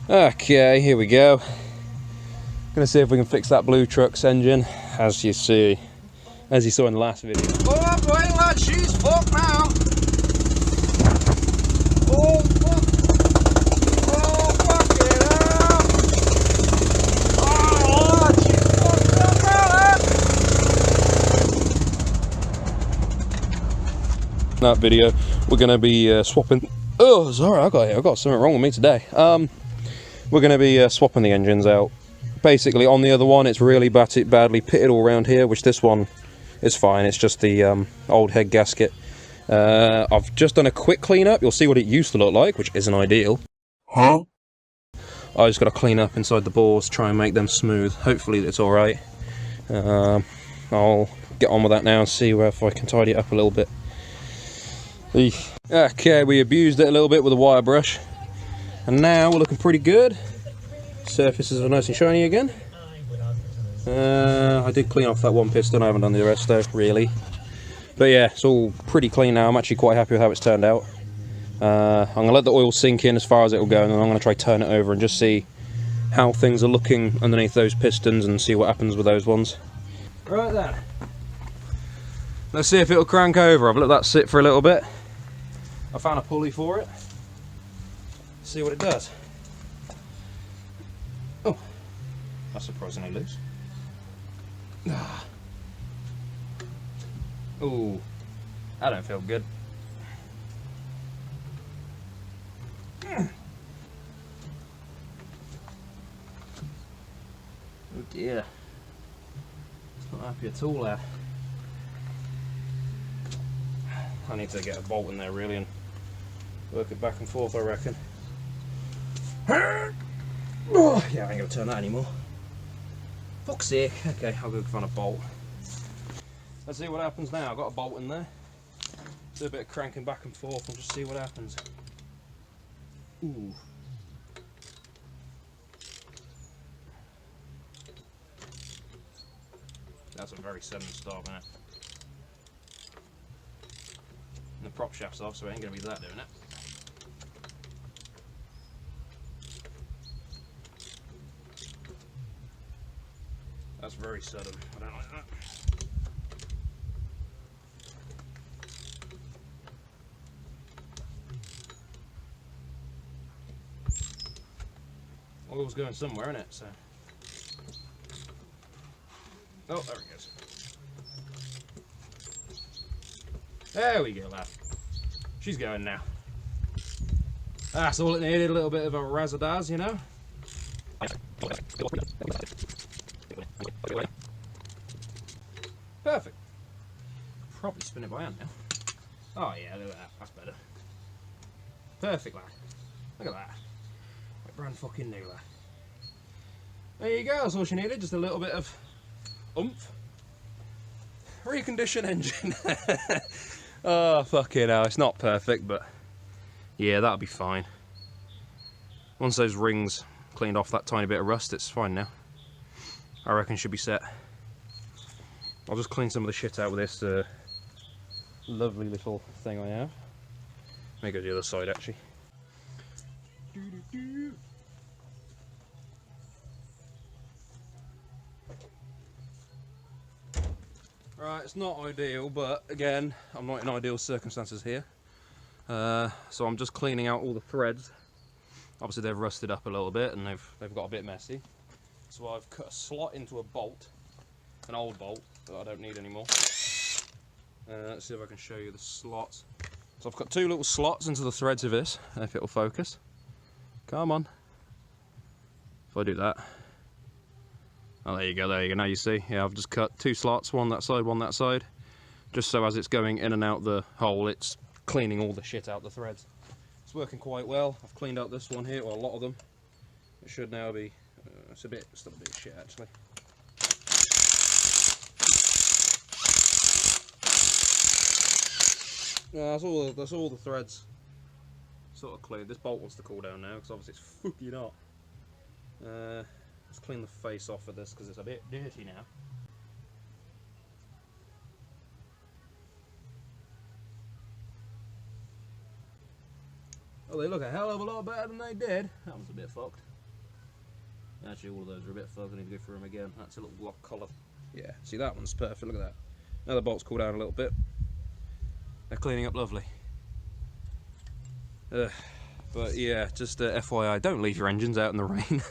Okay, here we go. Gonna see if we can fix that blue truck's engine, as you saw in the last video. Oh boy, lad, she's fucked now. Oh fuck! Oh fuck it up! Oh lad, she's fucked up now, lad. That video, we're gonna be swapping. Oh, sorry, I got something wrong with me today. We're gonna be swapping the engines out. Basically, on the other one, it's really badly pitted all around here, which this one is fine. It's just the old head gasket. I've just done a quick clean up. You'll see what it used to look like, which isn't ideal. Huh? I just got to clean up inside the bores, try and make them smooth. Hopefully it's all right. I'll get on with that now and see if I can tidy it up a little bit. Okay, we abused it a little bit with a wire brush, and now we're looking pretty good. Surfaces are nice and shiny again. I did clean off that one piston. I haven't done the rest though, really. But yeah, it's all pretty clean now. I'm actually quite happy with how it's turned out. I'm going to let the oil sink in as far as it will go, and then I'm going to try turn it over and just see how things are looking underneath those pistons and see what happens with those ones. Right then. Let's see if it'll crank over. I've let that sit for a little bit. I found a pulley for it. See what it does. Oh, that's surprisingly loose. Ooh, that don't feel good. Oh dear. It's not happy at all there. I need to get a bolt in there really and work it back and forth, I reckon. Oh, yeah, I ain't gonna turn that anymore. Fuck's sake. Okay, I'll go find a bolt. Let's see what happens now. I've got a bolt in there. Do a bit of cranking back and forth and just see what happens. Ooh. That's a very sudden start, isn't it? And the prop shaft's off, so it ain't gonna be that doing it. That's very sudden. I don't like that. Oil's going somewhere, isn't it? So. Oh, there it goes. There we go, lad. She's going now. That's all it needed, a little bit of a razzle-dazzle, you know? Perfect. Probably spin it by hand now. Oh yeah, look at that. That's better. Perfect, lad. Look at that. Like brand fucking new, lad. There you go. That's all she needed. Just a little bit of oomph. Recondition engine. Oh fucking hell! It's not perfect, but yeah, that'll be fine. Once those rings cleaned off that tiny bit of rust, it's fine now. I reckon it should be set. I'll just clean some of the shit out with this lovely little thing I have. Let me go to the other side actually. Right, it's not ideal, but again, I'm not in ideal circumstances here. So I'm just cleaning out all the threads. Obviously they've rusted up a little bit and they've got a bit messy. So I've cut a slot into a bolt, an old bolt that I don't need anymore. Let's see if I can show you the slots. So I've got two little slots into the threads of this, if it'll focus. Come on. If I do that. Oh, there you go, now you see. Yeah, I've just cut two slots, one that side, just so as it's going in and out the hole, it's cleaning all the shit out the threads. It's working quite well. I've cleaned out this one here, or a lot of them. It should now be, it's still a bit of shit actually. Yeah, that's all the threads sort of cleared. This bolt wants to cool down now because obviously it's fucking hot. Let's clean the face off of this because it's a bit dirty now. Oh, they look a hell of a lot better than they did. That was a bit fucked. Actually, all of those are a bit fuzzy. I need to go through them again. That's a little lock collar. Yeah, see, that one's perfect. Look at that. Now the bolts cool down a little bit. They're cleaning up lovely. But yeah, just FYI, don't leave your engines out in the rain.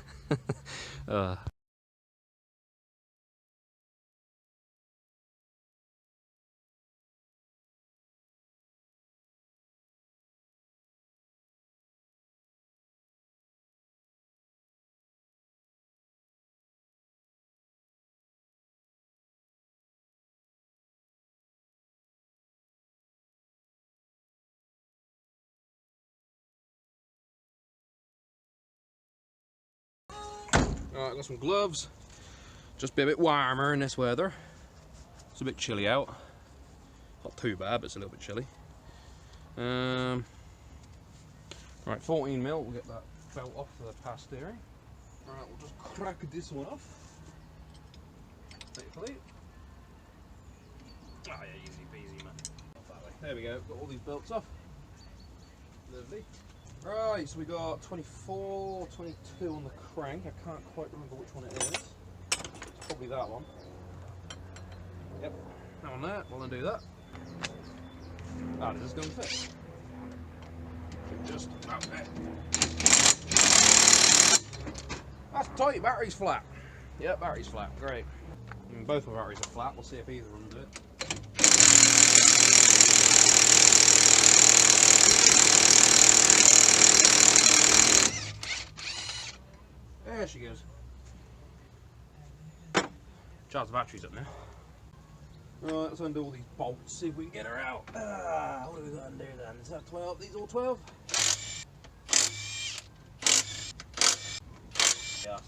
Alright, got some gloves. Just be a bit warmer in this weather. It's a bit chilly out. Not too bad, but it's a little bit chilly. Right, 14 mil. We'll get that belt off for the pass steering. Alright, we'll just crack this one off. Hopefully. Oh yeah, easy peasy, man. Off that way. There we go. Got all these belts off. Lovely. Right, so we got 24, 22 on the crank. I can't quite remember which one it is. It's probably that one. Yep, that one there. We'll undo that. Ah, this is going to fit. Just out there. That's tight. Battery's flat. Yep, battery's flat. Great. And both my batteries are flat. We'll see if either of them do it. There she goes. Charge the batteries up now. Right, let's undo all these bolts, see if we can get her out. What have we got to undo then? Is that 12? These all 12? Yeah,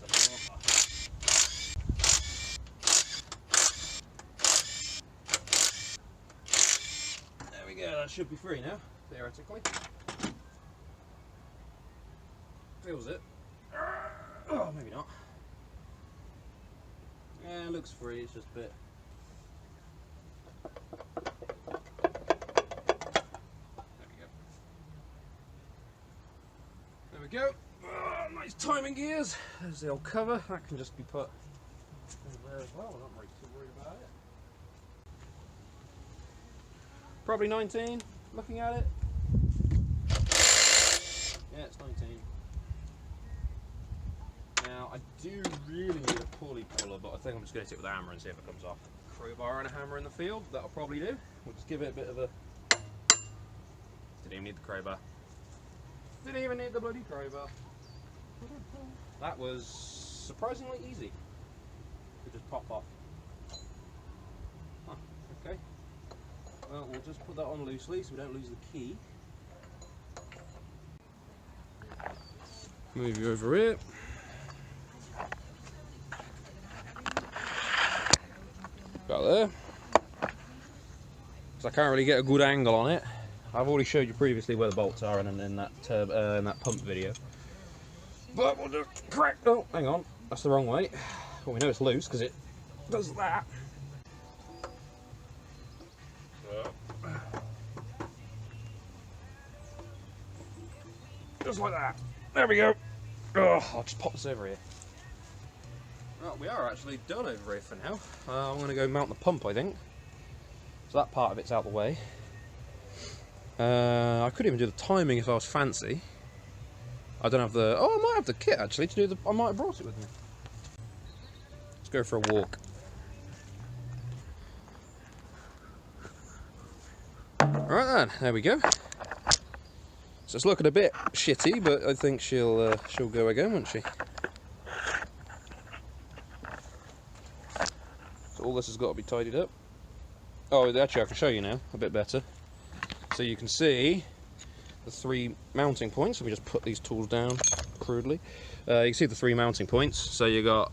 there we go, that should be free now, theoretically. Feels it. Oh, maybe not. Yeah, it looks free, it's just a bit. There we go. Nice timing gears. There's the old cover. That can just be put in there as well. I'm not really too worried about it. Probably 19, looking at it. Yeah, it's 19. Now, I do really need a pulley puller, but I think I'm just going to hit it with a hammer and see if it comes off. Crowbar and a hammer in the field, that'll probably do. We'll just give it a bit of a... Didn't even need the crowbar. Didn't even need the bloody crowbar. That was surprisingly easy to just pop off. Huh, okay. Well, we'll just put that on loosely so we don't lose the key. Move you over here. About there. Because I can't really get a good angle on it. I've already showed you previously where the bolts are in that pump video. But we'll just crack. Oh, hang on, that's the wrong way. Well, we know it's loose because it does that. Just like that. There we go. Oh, I'll just pop this over here. Well, we are actually done over here for now. I'm going to go mount the pump, I think. So that part of it's out of the way. I could even do the timing if I was fancy. I don't have the... Oh, I might have the kit actually to do the... I might have brought it with me. Let's go for a walk. Alright then, there we go. So it's looking a bit shitty, but I think she'll go again, won't she? So all this has got to be tidied up. Oh, actually I can show you now a bit better. So you can see the 3 mounting points. If we just put these tools down crudely, you can see the 3 mounting points. So you got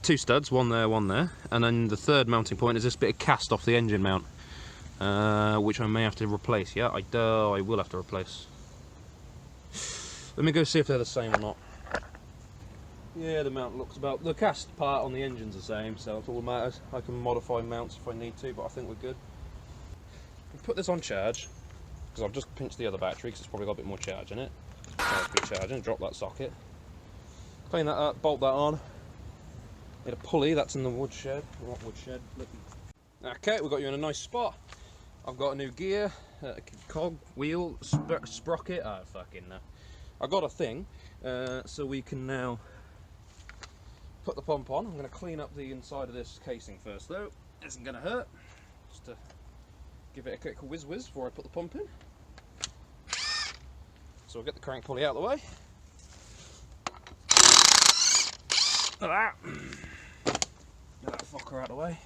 2 studs, one there, and then the 3rd mounting point is this bit of cast off the engine mount, which I may have to replace. Yeah, I will have to replace. Let me go see if they're the same or not. Yeah, the mount looks about... The cast part on the engine's the same, so that's all that matters. I can modify mounts if I need to, but I think we're good. We'll put this on charge, because I've just pinched the other battery, because it's probably got a bit more charge in it. Be charging, drop that socket. Clean that up, bolt that on. Need a pulley, that's in the woodshed. What woodshed? Okay, we've got you in a nice spot. I've got a new gear, cog, wheel, sprocket. Oh, fucking no. I got a thing, so we can now put the pump on. I'm going to clean up the inside of this casing first, though. Isn't going to hurt. Just to give it a quick whiz before I put the pump in. So I'll get the crank pulley out of the way. Look at that. Get that fucker out of the way.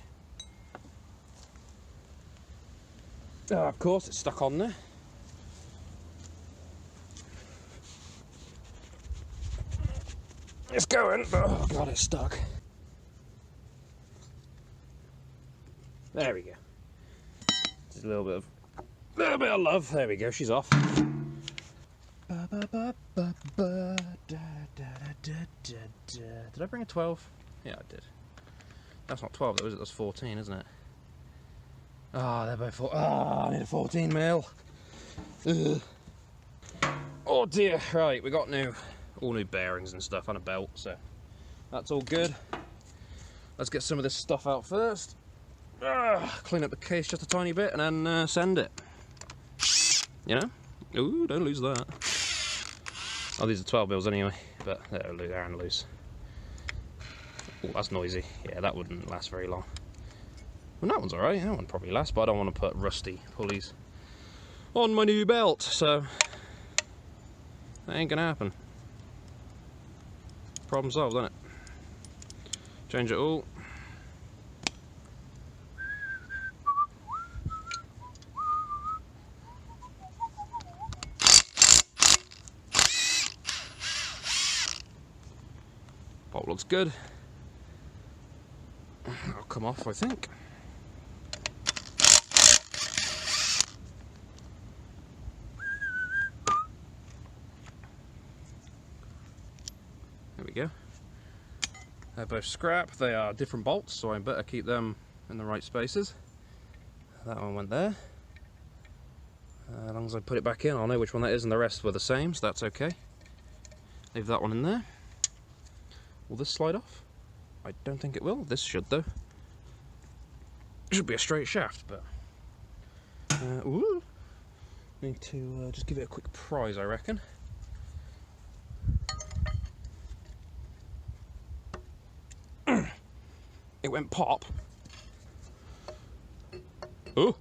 Of course, it's stuck on there. It's going, but oh god, it's stuck. There we go. Just a little bit of love. There we go. She's off. Did I bring a 12? Yeah, I did. That's not 12 though, is it? That's 14, isn't it? Ah, they're both 14. Ah, I need a 14 mil. Ugh. Oh dear. Right, we got all new bearings and stuff and a belt, so that's all good. Let's get some of this stuff out first. Clean up the case just a tiny bit and then send it. You know? Ooh, don't lose that. Oh, these are 12 mils anyway, but they're loose. Oh, that's noisy. Yeah, that wouldn't last very long. Well, that one's alright. That one probably lasts, but I don't want to put rusty pulleys on my new belt, so that ain't gonna happen. Problem solved, isn't it? Change it all. Bolt looks good. That'll come off, I think. There we go. They're both scrap. They are different bolts, so I better keep them in the right spaces. That one went there. As long as I put it back in, I'll know which one that is, and the rest were the same, so that's okay. Leave that one in there. Will this slide off? I don't think it will. This should, though. It should be a straight shaft, but... ooh. Need to just give it a quick prise, I reckon. It went pop. Oh!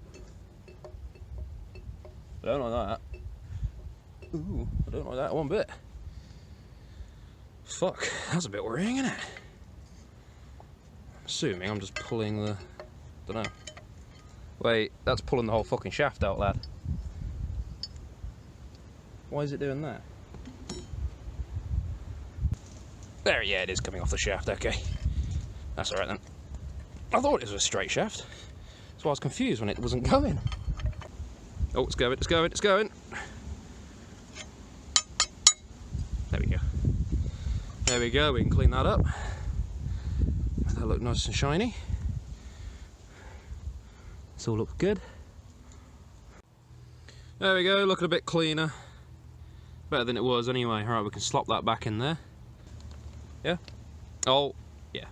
I don't like that. Ooh, I don't like that one bit. Fuck, that's a bit worrying, isn't it? I'm assuming I'm just pulling the... Dunno. Wait, that's pulling the whole fucking shaft out, lad. Why is it doing that? There, yeah, it is coming off the shaft, okay. That's alright then. I thought it was a straight shaft. That's why I was confused when it wasn't going. Oh, it's going, it's going, it's going. There we go. There we go, we can clean that up. That look nice and shiny. This all looks good. There we go, looking a bit cleaner. Better than it was anyway. Alright, we can slop that back in there. Yeah? Oh, yeah.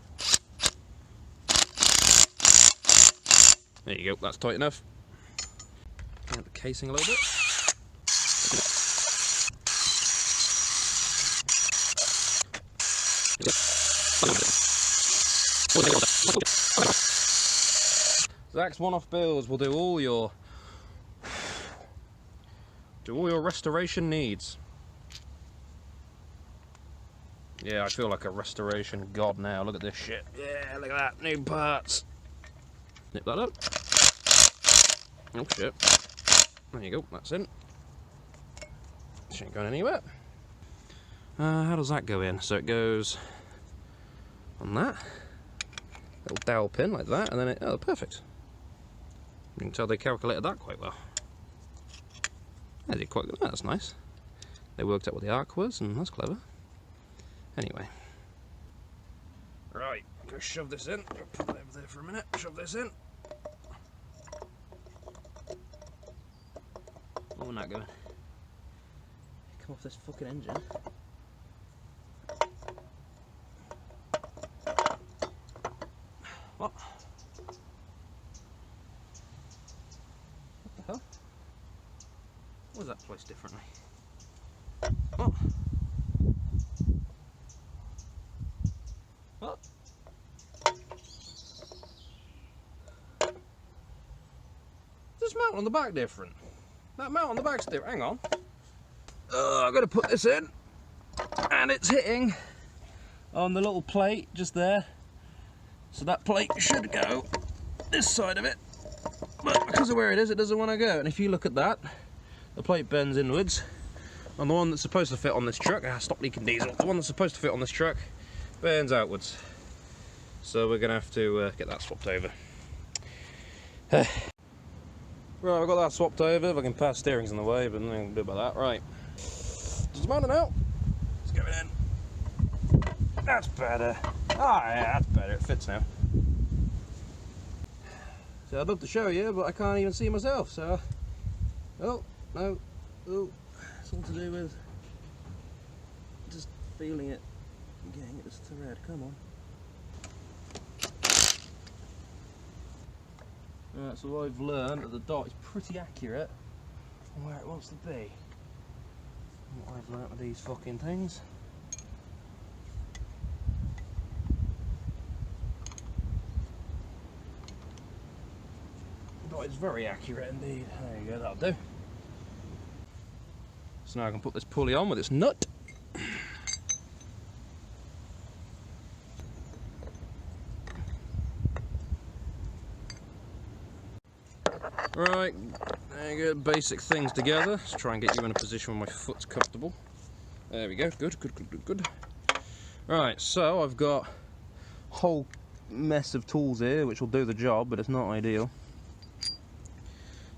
There you go, that's tight enough. Clean up the casing a little bit. Zach's one-off builds will do all your restoration needs. Yeah, I feel like a restoration god now. Look at this shit. Yeah, look at that. New parts. Nip that up. Oh shit. There you go. That's in. This ain't going anywhere. How does that go in? So it goes on that little dowel pin like that, and then oh, perfect. You can tell they calculated that quite well. They did quite good. That's nice. They worked out what the arc was, and that's clever. Anyway. Right, go shove this in. Put that over there for a minute. Shove this in. Oh, we're not going. Come off this fucking engine. What? What the hell? Why is that placed differently? What? What? This mount on the back different. That mount on the back's different. Hang on. I've got to put this in. And it's hitting on the little plate just there. So that plate should go this side of it. But because of where it is, it doesn't want to go. And if you look at that, the plate bends inwards. And the one that's supposed to fit on this truck, stop leaking diesel. The one that's supposed to fit on this truck bends outwards. So we're going to have to get that swapped over. Right, I've got that swapped over. If I can pass steering's in the way, but nothing to do about that. Right. Just mounting out. Let's go in. That's better. Ah, yeah, that's better. It fits now. So I'd love to show you, but I can't even see myself. So, oh no, oh, it's all to do with just feeling it, getting it just to red. Come on. Right, so I've learned that the dot is pretty accurate on where it wants to be. What I've learnt with these fucking things. The dot is very accurate indeed. There you go, that'll do. So now I can put this pulley on with its nut. Right, there you go, basic things together. Let's try and get you in a position where my foot's comfortable. There we go, good, good, good, good, good. Right, so I've got a whole mess of tools here which will do the job, but it's not ideal.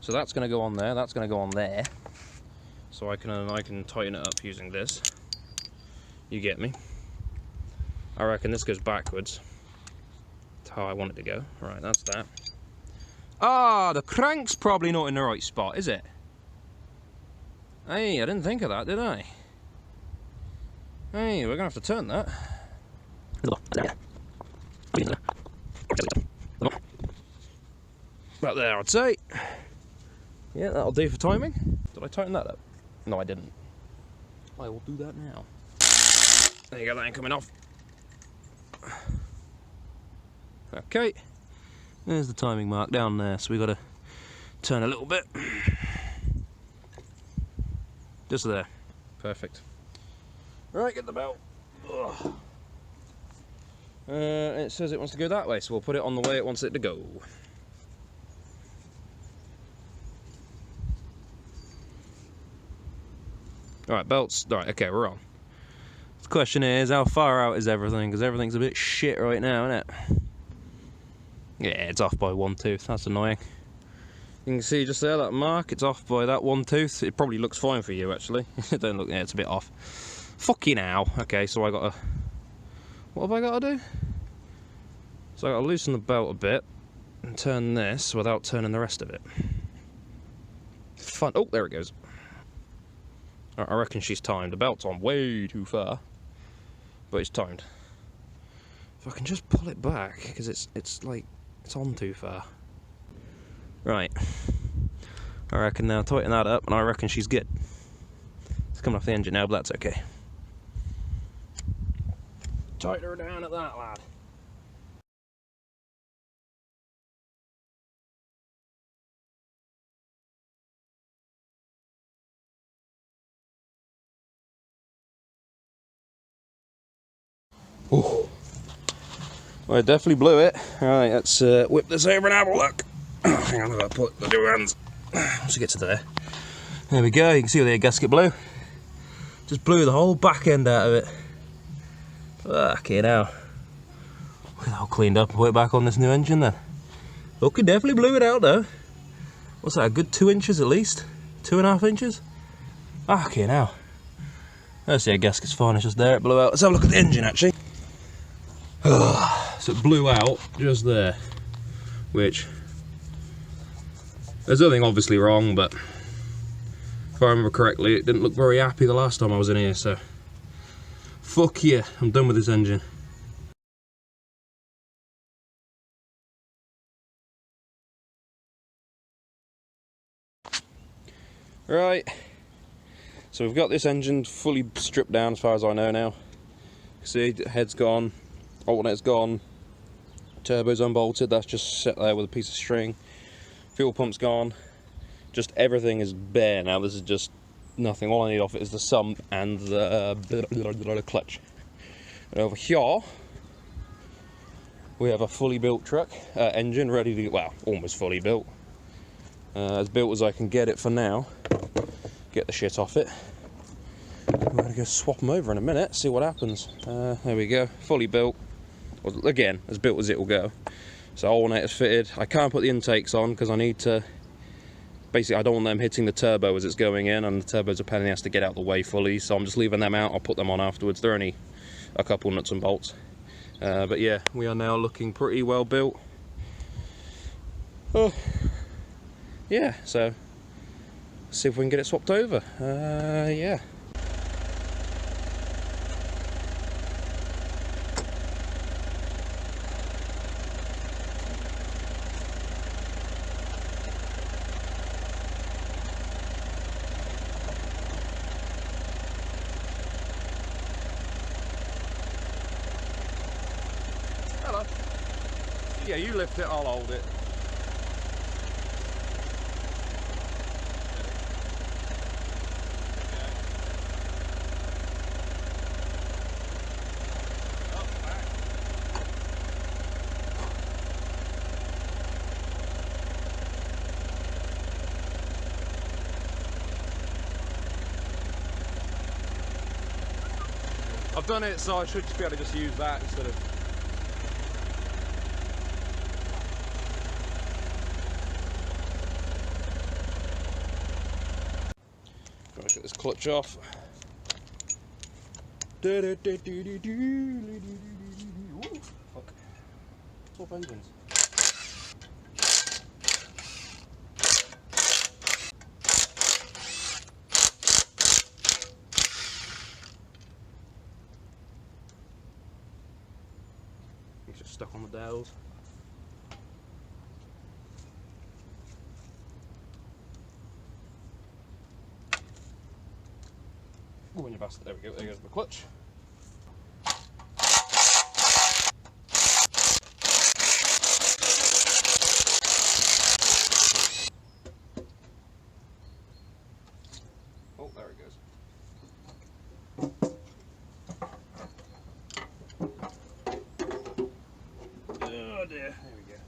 So that's going to go on there, that's going to go on there. So I can tighten it up using this. You get me? I reckon this goes backwards. That's how I want it to go. Right, that's that. Ah, the crank's probably not in the right spot, is it? Hey, I didn't think of that, did I? Hey, we're gonna have to turn that. About there, I'd say. Yeah, that'll do for timing. Did I tighten that up? No, I didn't. I will do that now. There you go, that ain't coming off. Okay. There's the timing mark down there, so we've got to turn a little bit. Just there. Perfect. Right, get the belt. It says it wants to go that way, so we'll put it on the way it wants it to go. Alright, belts. Alright, okay, we're on. The question is, how far out is everything? Because everything's a bit shit right now, isn't it? Yeah, it's off by one tooth. That's annoying. You can see just there, that mark, it's off by that one tooth. It probably looks fine for you, actually. Don't look, yeah, it's a bit off. Fucking hell. Okay, so I gotta... What have I gotta do? So I gotta loosen the belt a bit and turn this without turning the rest of it. Fun. Oh, there it goes. I reckon she's timed. The belt's on way too far, but it's timed. If I can just pull it back, because it's like, it's on too far. Right. I reckon now tighten that up, and I reckon she's good. It's coming off the engine now, but that's okay. Tighten her down at that, lad. Ooh. Well, I definitely blew it. Alright, let's whip this over and have a look. Hang on, I've got to put the two hands. Once we get to there. There we go, you can see where the gasket blew. Just blew the whole back end out of it. Fucking hell. Look at that all cleaned up and put it back on this new engine then. Okay, definitely blew it out though. What's that, a good 2 inches at least? 2.5 inches? Fucking hell. Let's see, gasket's fine, it's just there, it blew out. Let's have a look at the engine actually. So it blew out just there, which there's nothing obviously wrong, but if I remember correctly, it didn't look very happy the last time I was in here, so fuck yeah, I'm done with this engine. Right, so we've got this engine fully stripped down as far as I know now. See, the head's gone, alternator's gone, turbo's unbolted, that's just set there with a piece of string. Fuel pump's gone, just everything is bare now. This is just nothing. All I need off it is the sump and the clutch. And over here, we have a fully built truck, engine ready to, well, almost fully built. As built as I can get it for now. Get the shit off it. I'm going to go swap them over in a minute, see what happens. There we go, fully built. Well, again, as built as it will go. So alternator's fitted. I can't put the intakes on because I need to, basically I don't want them hitting the turbo as it's going in, and the turbo's a pain in the ass to get out the way fully, so I'm just leaving them out. I'll put them on afterwards. They're only a couple nuts and bolts. But yeah, we are now looking pretty well built. Oh, yeah, so see if we can get it swapped over. Yeah. Hello. Yeah, you lift it, I'll hold it. I've done it, so I should just be able to just use that instead of... Try to get this clutch off. Ooh, fuck. Swap engines. It's just stuck on the dowels. Oh, in your basket, there we go, there goes the clutch. Oh, there it goes. Oh dear, there we go.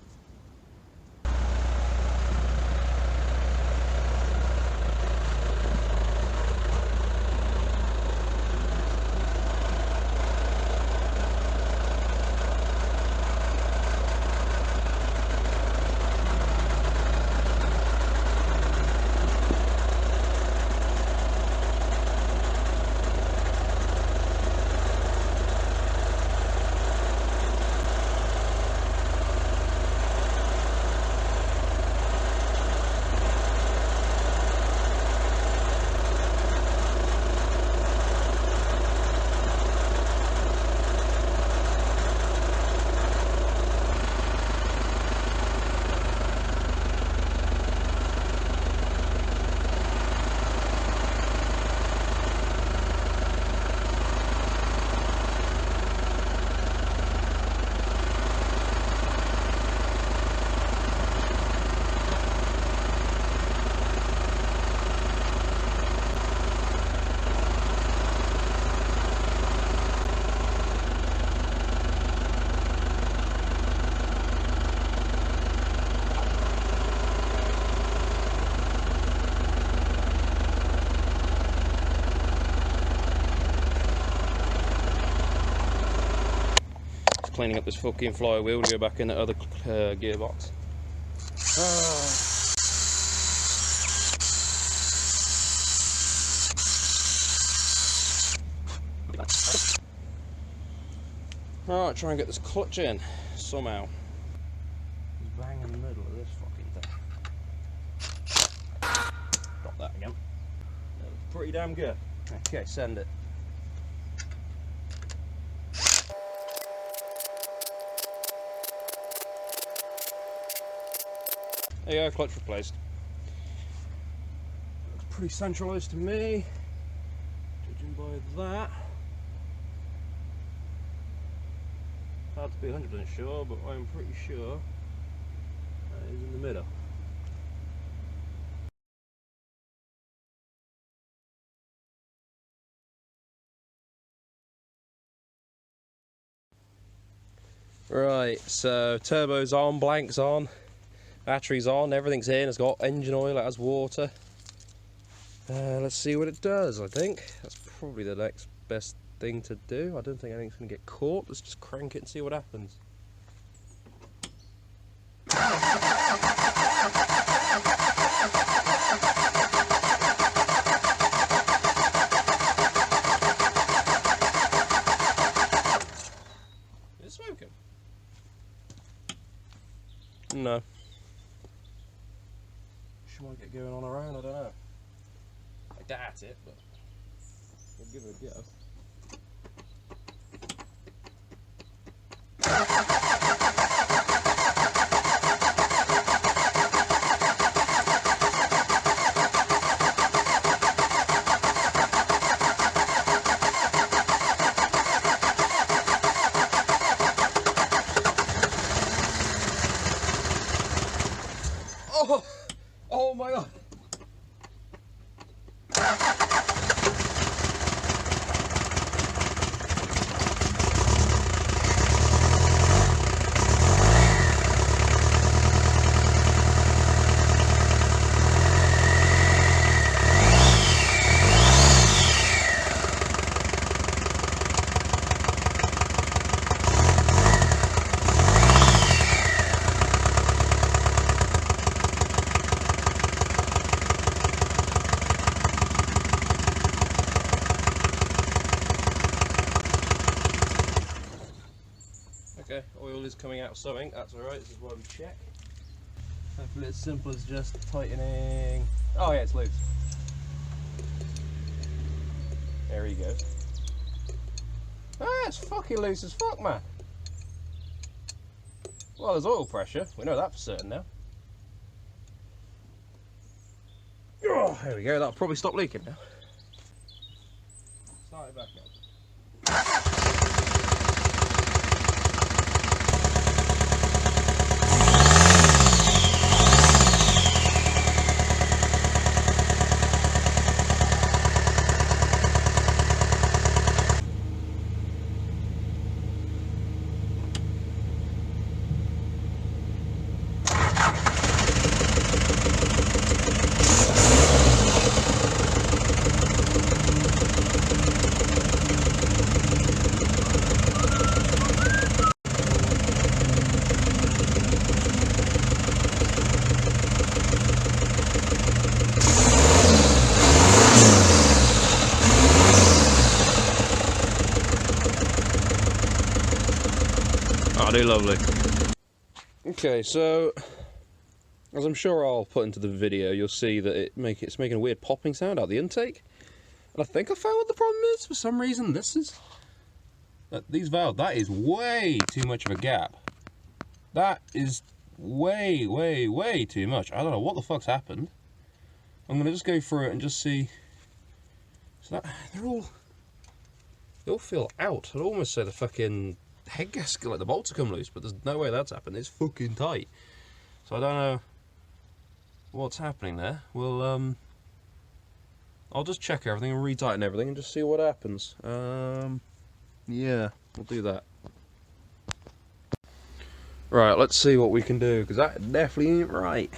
Cleaning up this fucking flywheel to go back in the other gearbox. Alright, try and get this clutch in somehow. Bang in the middle of this fucking thing. Drop that again. That looks pretty damn good. Okay, send it. There you go, clutch replaced. Looks pretty centralised to me, judging by that. Hard to be 100% sure, but I'm pretty sure that is in the middle. Right, so turbo's on, blank's on, battery's on, everything's in, it's got engine oil, it has water. Let's see what it does, I think. That's probably the next best thing to do. I don't think anything's going to get caught. Let's just crank it and see what happens. Is it smoking? No. She might get going on her own, I don't know. I doubt it, but we'll give it a go. Oh! Oh my god! Okay, oil is coming out of something, that's alright, this is why we check. Hopefully it's simple as just tightening. Oh yeah, it's loose. There he goes. Ah, it's fucking loose as fuck, man. Well, there's oil pressure, we know that for certain now. Oh, there we go, that'll probably stop leaking now. Start it back up. Oh, they're lovely. Okay, so as I'm sure I'll put into the video, you'll see that it's making a weird popping sound out the intake. And I think I found what the problem is. For some reason, these valves, that is way too much of a gap. That is way, way, way too much. I don't know what the fuck's happened. I'm gonna just go through it and just see. So that they all feel out. I'd almost say the fucking head gasket, like the bolts have come loose, but there's no way that's happened. It's fucking tight. So I don't know what's happening there. Well, I'll just check everything and retighten everything and just see what happens. Yeah, we'll do that. Right, let's see what we can do, because that definitely ain't right.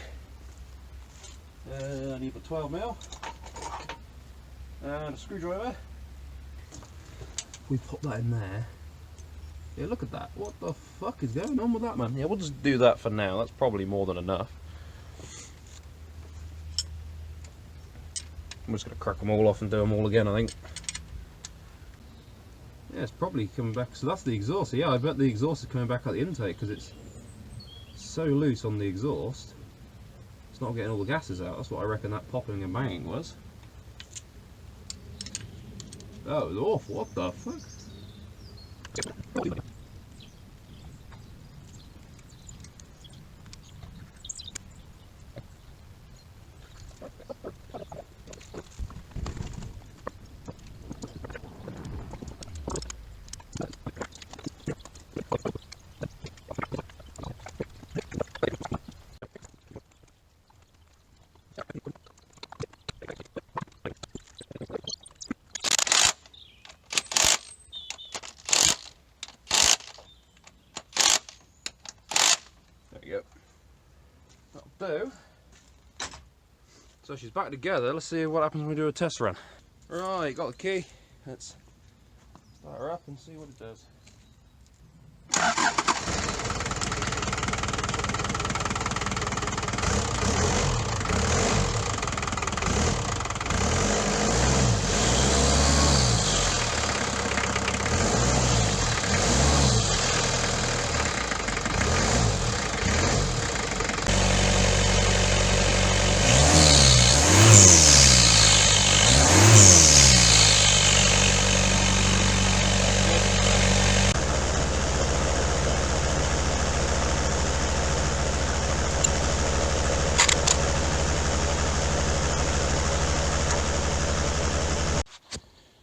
I need a 12mm and a screwdriver. We pop that in there. Yeah, look at that. What the fuck is going on with that, man? Yeah, we'll just do that for now. That's probably more than enough. I'm just going to crack them all off and do them all again, I think. Yeah, it's probably coming back. So that's the exhaust. Yeah, I bet the exhaust is coming back out the intake because it's so loose on the exhaust. It's not getting all the gases out. That's what I reckon that popping and banging was. That was awful. What the fuck? we go. That'll do. So she's back together. Let's see what happens when we do a test run. Right, got the key. Let's start her up and see what it does.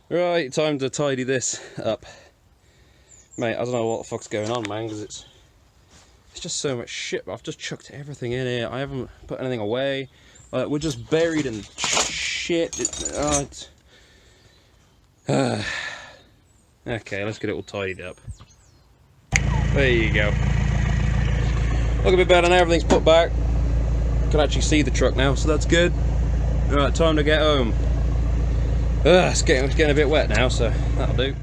Right, time to tidy this up. Mate, I don't know what the fuck's going on, man, because it's just so much shit. I've just chucked everything in here. I haven't put anything away. We're just buried in shit. Okay, let's get it all tidied up. There you go. Look a bit better now, everything's put back. Can actually see the truck now, so that's good. Right, time to get home. It's getting a bit wet now, so that'll do.